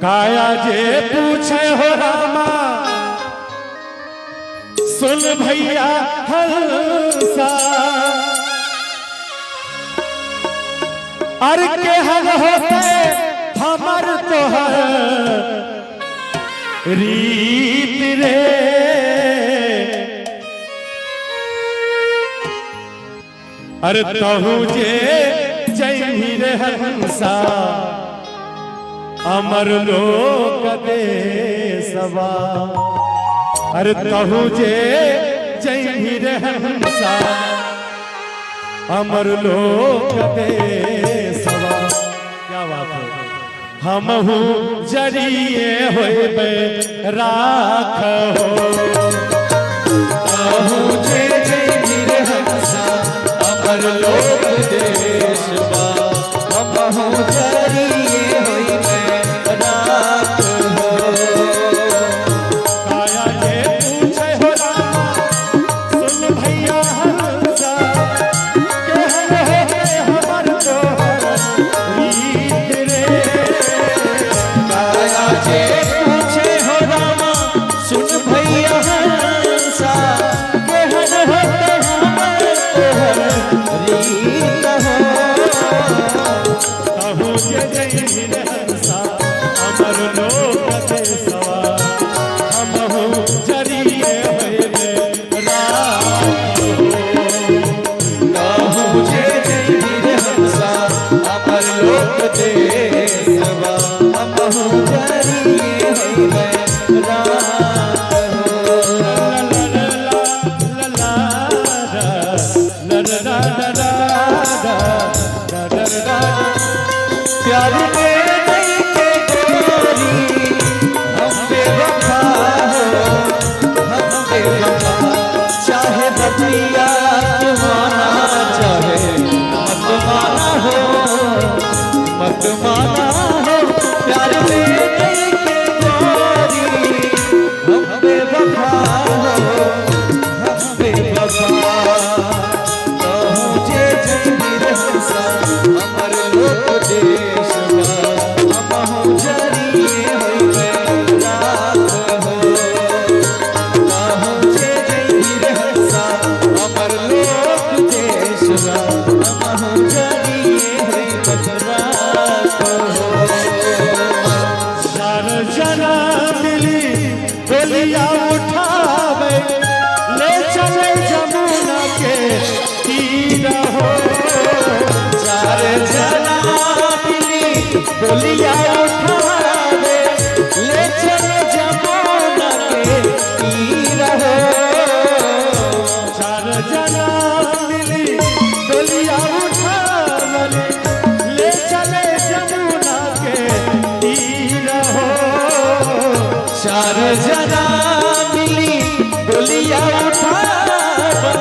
काया जे पूछे हो रामा सुन भैया हंसा अर के हम होते हमर तो है रीत रे अरे तहु जे जय रे हंसा अमर लोक देशवा अरे तहु जे जय रे हंसा अमर लोक देशवा। क्या बात है। हमहु जरिए होइबे राख हो तहु जे जय रे हंसा अमर लोक देशवा हमहु जरिए होइबे राख हो। काया जे पूछे हो रामा सुन भैया हंसा के हमर तो रीत रे। काया जे पूछे हो रामा सुन भैया हंसा के हमर तो रीत हो तहु जे जय रे हंसा अमर लोक देशवा हमहु जरिए होइबे राख हो तहु जे जय रे हंसा अमर लोक देशवा हमहु जरिए होइबे राख हो। प्यार में नहीं के गोरी हम बेवफा हो हम बेवफा चाहे बतिया माना चाहे मत माना हो मत माना हो। प्यार में नहीं के गोरी हम बेवफा हो हम बेवफा तहु जे जय रे हंसा अमर लोक देशवा हमहु जरिए होइबे राख हो तहु जे जय रे हंसा अमर लोक देशवा हमहु जरिए होइबे राख हो। चार जना मिली बोलिया उठावे ले चले जमुना के तीर हो। चार जना मिली बोलिया उठावे ले चले जमुना के तीर हो। चार जना मिली बोलिया उठावे ले चले जमुना के तीर हो। चार जना मिली बोलिया उठावे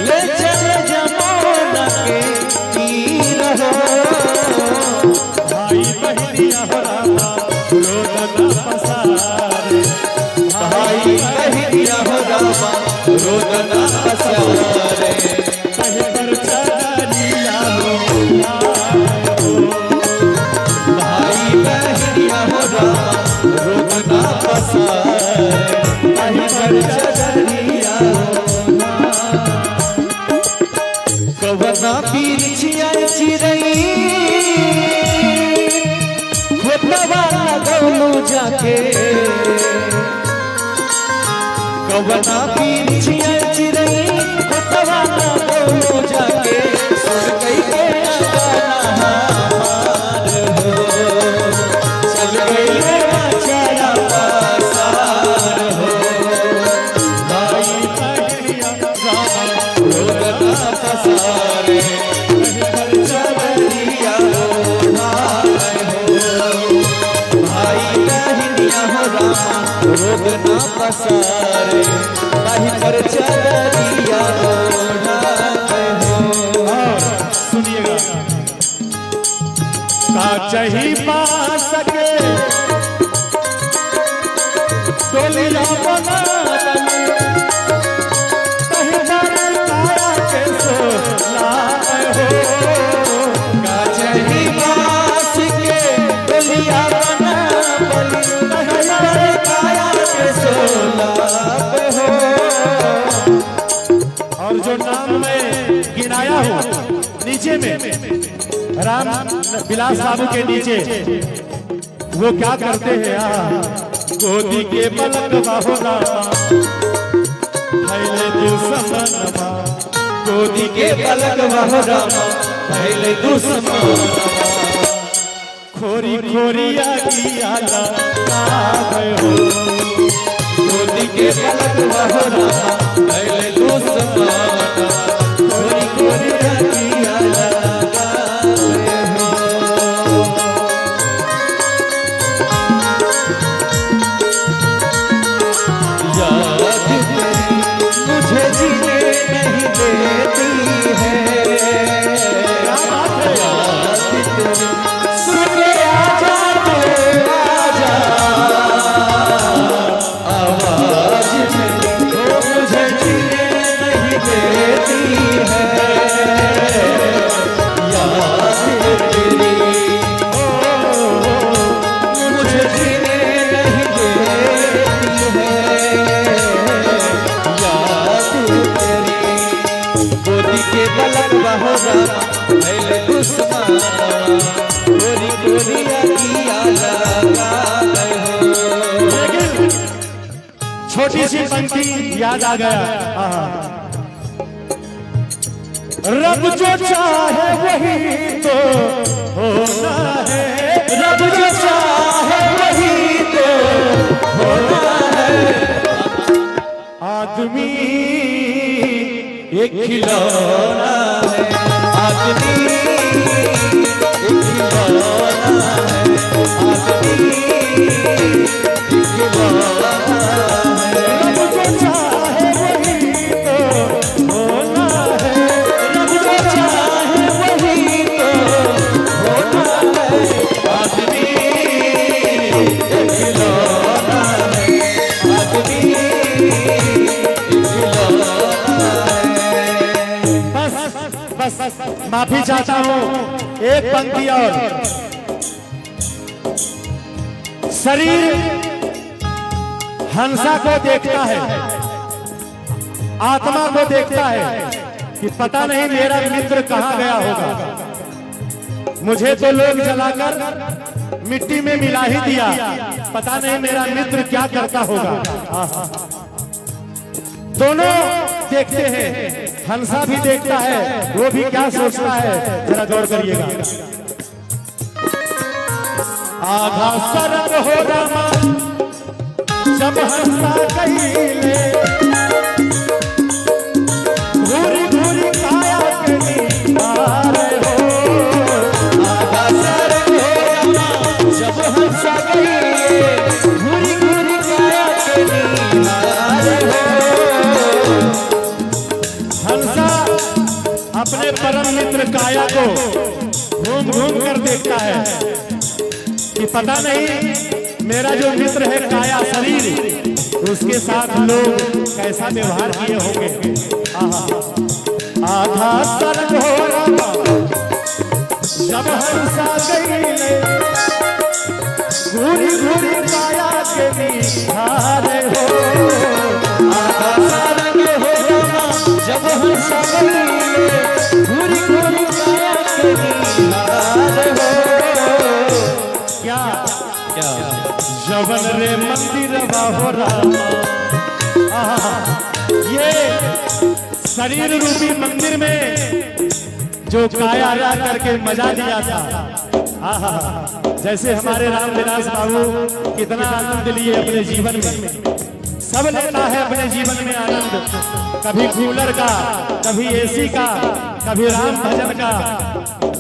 ले चले जमुना के तीर हो। भाई बहनिया हो रामा रोदना पसारे भाई बहनिया हो रामा रोदना पसारे कहीं पर चलिया हो भाई बहनिया हो रामा रोदना पसारे कहीं पर चलिया कवना पीर छिया चिरई खोतवा लगौलू जाके कवना पीर छिया चिरई खोतवा लगौलू जाके सुन गई के गाना हमार हो चल गई चला पासार हो। भाई बहनिया रामा रोदना पसारे चलिया हो भाई बहनिया हो रामा रोदना पसारे कहीं पर चलिया हो। सुनिएगा काचही पा सके टोलिया बना कहीं पर काया के सोला हो काचही पा सके टोलिया बना राम विलास बाबू के नीचे वो क्या करते हैं गोदी के पलक बाहोला पहले दिल समनमा गोदी के पलक बाहोला पहले दुश्मन खोरी खोरिया किया हो गोदी के पलक बाहोला पहले दुश्मन खोरी खोरिया किया मुझे जीने नहीं देती है सुन आजा तो आजा आवाज में मुझे जीने नहीं देती है याद तेरी मुझे जीने नहीं देती है गोदी के पलक बाहोला पहले दुश्मन गोरी गोरिया किया लगा छोटी सी पंक्ति याद आ गया रब जो चाहे वही तो होना है रब जो चाहे वही तो होना है आदमी एक खिलौना है आदमी एक खिलौना है आदमी एक खिलौना है रब जो चाहे वही तो होना है रब जो चाहे वही तो होना है आदमी एक खिलौना है आदमी एक खिलौना बस माफी चाहता हूं एक पंक्ति और शरीर हंसा को देखता है आत्मा को देखता है कि पता नहीं मेरा मित्र कहां गया होगा मुझे तो लोग जलाकर मिट्टी में मिला ही दिया पता नहीं मेरा मित्र क्या करता होगा दोनों देखते हैं हंसा भी देखता है वो भी क्या सोचता है जरा गौर करिएगा आधा सरग हो रामा जब हंसा गईले घूरी घूरी काया के निहार हो आधा सरग हो रामा जब हंसा गईले घूरी घूरी काया के निहार हो हंसा अपने परम मित्र काया को घूम घूम कर देखता है कि पता नहीं मेरा जो मित्र है काया शरीर उसके साथ लोग कैसा व्यवहार किए होंगे आधा सरग हो रामा जब हंसा गईले घूरी घूरी काया के निहार हो आधा सरग हो रामा जब हंसा गईले घूरी घूरी काया के निहार हो क्या क्या जवन रे मंदिर बाहो रामा ये शरीर रूपी मंदिर में जो काया ला करके मजा दिया था जैसे हमारे रामविलास बाबू कितना आनंद लिए अपने जीवन में सब लेता है अपने जीवन में आनंद कभी कूलर का कभी एसी का कभी राम भजन का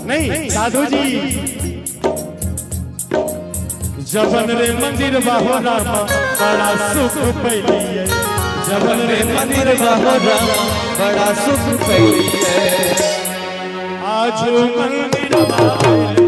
नहीं साधु जी जबन रे मंदिर बाहो रामा बड़ा सुख पैलिए जबन रे मंदिर बाहो रामा बड़ा सुख पैलिए आज मंदिर बाहो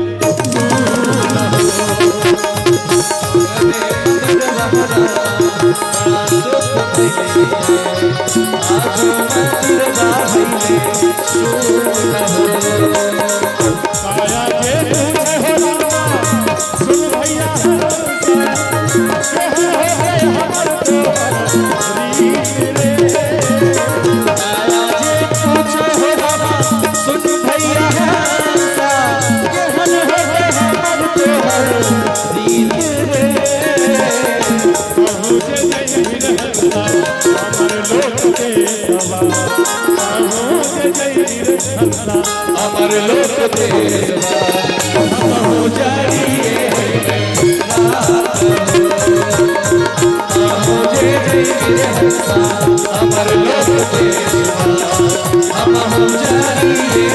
लोक देशवा हम हो जाइए मुझे हंसा अमर लोक देशवा हम हो जाइए